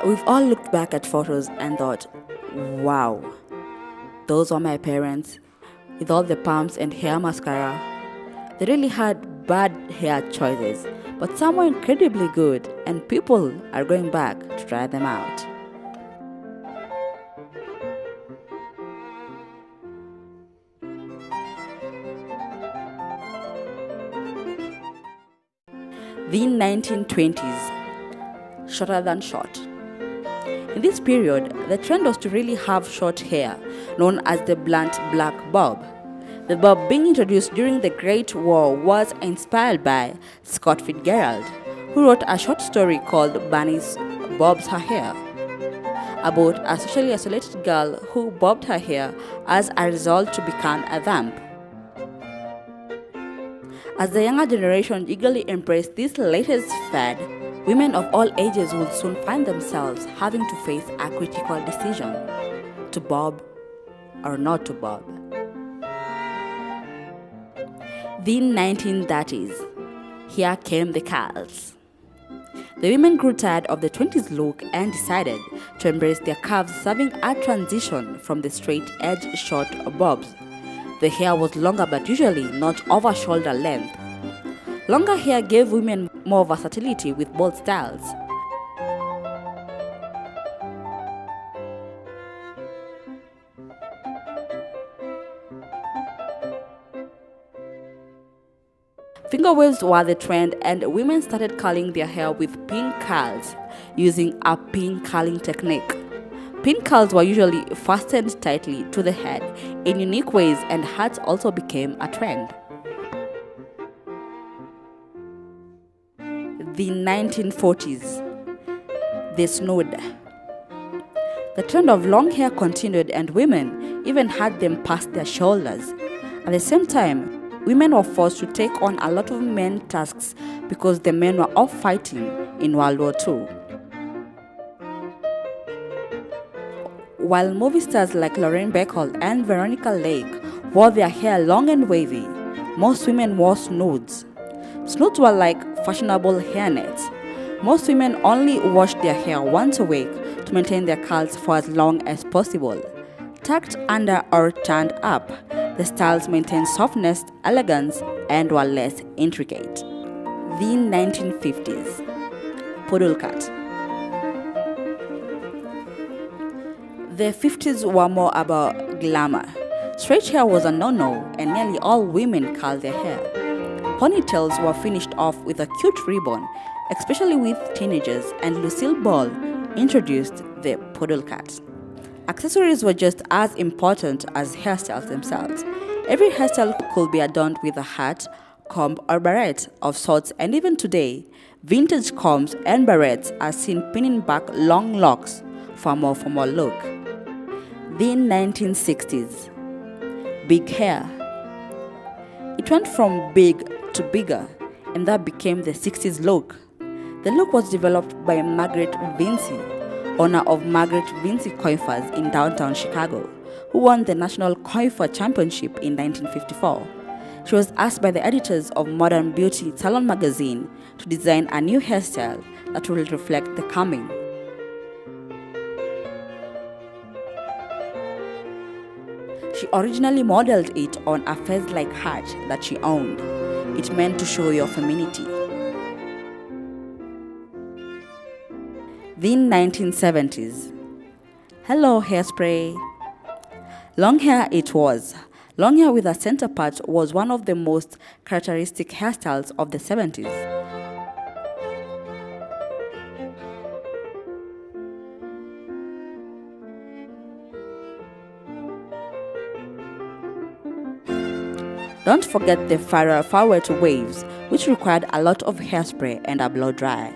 We've all looked back at photos and thought, wow, those were my parents with all the pumps and hair mascara. They really had bad hair choices, but some were incredibly good, and people are going back to try them out. The 1920s, shorter than short. In this period, the trend was to really have short hair, known as the blunt black bob. The bob being introduced during the Great War was inspired by Scott Fitzgerald, who wrote a short story called Bunny's Bobs Her Hair, about a socially isolated girl who bobbed her hair as a result to become a vamp. As the younger generation eagerly embraced this latest fad, women of all ages would soon find themselves having to face a critical decision: to bob or not to bob. The 1930s. Here came the curls. The women grew tired of the 20s look and decided to embrace their curves, serving a transition from the straight edge short bobs. The hair was longer but usually not over shoulder length. Longer hair gave women more versatility with bold styles. Finger waves were the trend, and women started curling their hair with pin curls using a pin curling technique. Pin curls were usually fastened tightly to the head in unique ways, and hats also became a trend. The 1940s. The snood. The trend of long hair continued, and women even had them past their shoulders. At the same time, women were forced to take on a lot of men tasks because the men were off fighting in World War II. While movie stars like Lorraine Bacall and Veronica Lake wore their hair long and wavy, most women wore snoods. Snoods were like fashionable hairnets. Most women only washed their hair once a week to maintain their curls for as long as possible. Tucked under or turned up, the styles maintained softness, elegance, and were less intricate. The 1950s. Poodle cut. The 50s were more about glamour. Straight hair was a no-no, and nearly all women curled their hair. Ponytails were finished off with a cute ribbon, especially with teenagers, and Lucille Ball introduced the poodle cut. Accessories were just as important as hairstyles themselves. Every hairstyle could be adorned with a hat, comb, or barrette of sorts, and even today, vintage combs and barrettes are seen pinning back long locks for a more formal look. The 1960s. Big hair. It went from big to bigger, and that became the 60s look. The look was developed by Margaret Vinci, owner of Margaret Vinci Coiffures in downtown Chicago, who won the National Coiffure Championship in 1954. She was asked by the editors of Modern Beauty Salon magazine to design a new hairstyle that will reflect the coming. She originally modeled it on a fez-like hat that she owned. It meant to show your femininity. The 1970s. Hello, hairspray. Long hair it was. Long hair with a center part was one of the most characteristic hairstyles of the 70s. Don't forget the far-wet waves, which required a lot of hairspray and a blow dry.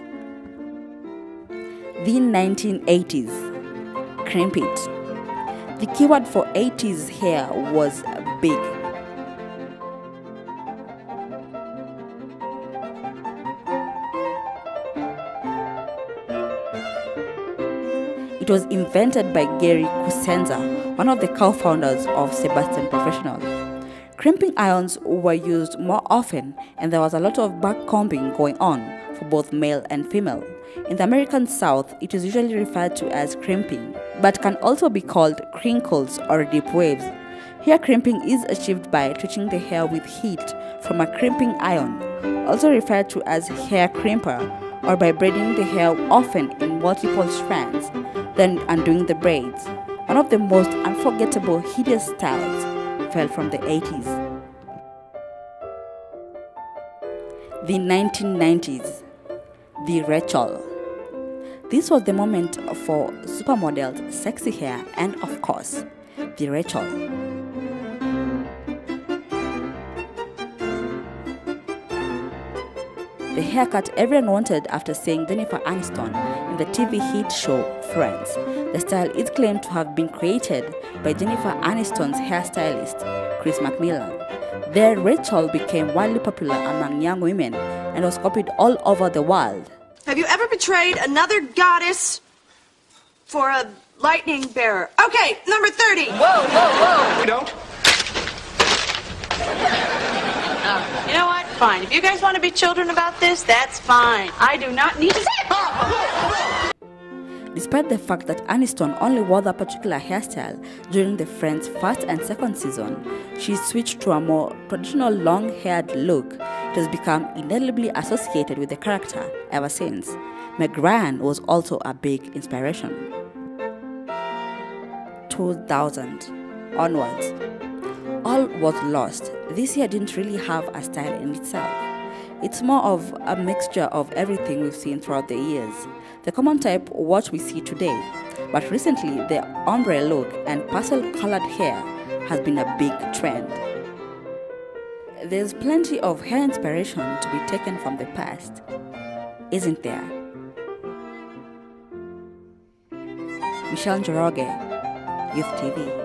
The 1980s. Crimp it. The keyword for 80s hair was big. It was invented by Gary Kusenza, one of the co-founders of Sebastian Professional. Crimping irons were used more often, and there was a lot of back combing going on for both male and female. In the American South, it is usually referred to as crimping, but can also be called crinkles or deep waves. Here, crimping is achieved by touching the hair with heat from a crimping iron, also referred to as hair crimper, or by braiding the hair often in multiple strands, then undoing the braids. One of the most unforgettable hideous styles fell from the 80s. The 1990s. The Rachel. This was the moment for supermodels, sexy hair, and of course, the Rachel. The haircut everyone wanted after seeing Jennifer Aniston in the TV hit show Friends. The style is claimed to have been created by Jennifer Aniston's hairstylist, Chris McMillan. The Rachel became widely popular among young women and was copied all over the world. Have you ever betrayed another goddess for a lightning bearer? Okay, number 30. Whoa, whoa, whoa. You don't? You know what? Fine. If you guys want to be children about this, that's fine. I do not need to say it. Despite the fact that Aniston only wore that particular hairstyle during the Friends' first and second season, she switched to a more traditional long-haired look. It has become indelibly associated with the character ever since. Meg Ryan was also a big inspiration. 2000 onwards. All was lost. This year didn't really have a style in itself. It's more of a mixture of everything we've seen throughout the years. The common type, what we see today. But recently, the ombre look and pastel-colored hair has been a big trend. There's plenty of hair inspiration to be taken from the past, isn't there? Michelle Njoroge, Youth TV.